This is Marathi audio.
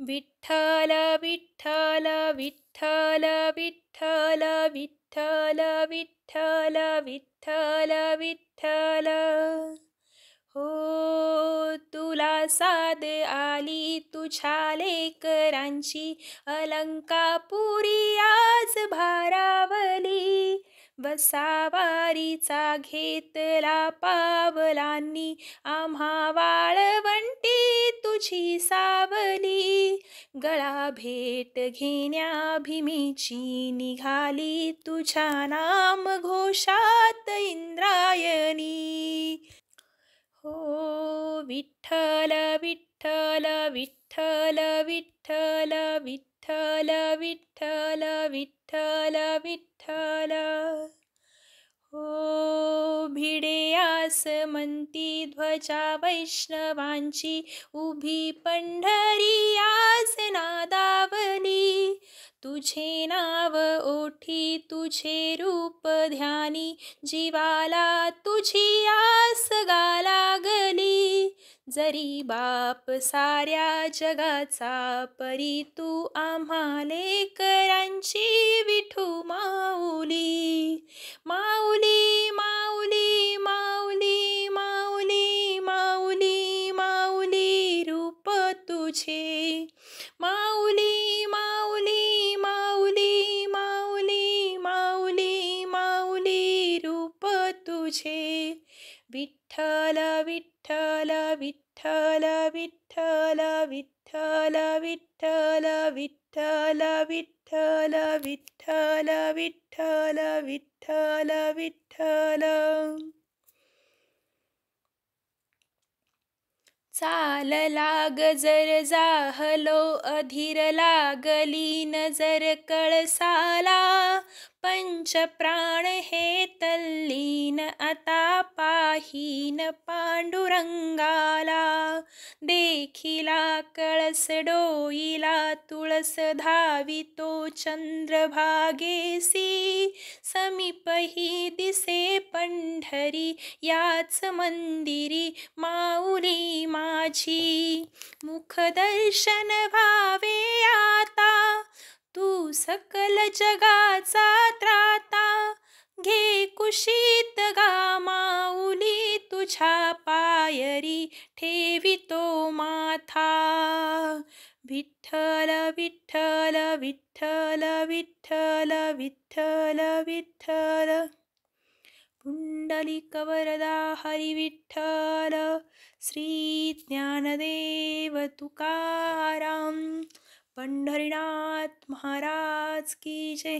विठ्ठल विठ्ठल विठ्ठल विठ्ठल विठ्ठल विठ्ठल विठ्ठल विठ्ठल. हो तुला साद आली तुझ्या लेकरांची, अलंकापुरी आज भारावली. वसावारीचा घेतला पावलांनी, आम्हा वाळवंटी तुझी सावली. गळा भेट घेण्या भीमेची निघाली, तुझ्या नाम घोषात इंद्रायणी. हो विठ्ठल विठ्ठल विठ्ठल विठ्ठल विठ्ठल विठ्ठल विठ्ठल विठ्ठल. हो भिडे आसमंती ध्वजा वैष्णवांची, उभी पंढरी आज नादावली. तुझे नाव ओठी तुझे रूप ध्यानी, जीवाला तुझी आस गा लागली. जरी बाप साऱ्या जगाचा, परी तू आम्हा लेकरांची विठू माऊली. माऊली माऊली माऊली माऊली माऊली माऊली रूप तुझे. माऊली माऊली माऊली माऊली माऊली माऊली रूप तुझे. विठ्ठल विठ्ठल विठ्ठल विठ्ठल विठ्ठल विठ्ठल विठ्ठल विठ्ठल विठ्ठल विठ्ठल विठ्ठल विठ्ठल. चाल लाग जर जाहलो अधीर, लागली नजर कळसाला. पंचप्राण हे तल्लीन आता पाहीन पांडुरंगाला. देखिला कळस डोईला तुळस धावितो चंद्रभागेसी. समीपही दिसे पंढरी याच मंदिरी, माऊली माझी. मुखदर्शन व्हावे आता, तू सकल जगाचा त्राता. घे कुशीत गा माऊली, तुझ्या पायरी ठेवितो माथा. विठ्ठल विठ्ठल विठ्ठल विठ्ठल विठ्ठल विठ्ठल. पुंडलिक वरदा हरी विठ्ठल. श्री ज्ञानदेव तुकाराम. पंढरीनाथ महाराज की जय.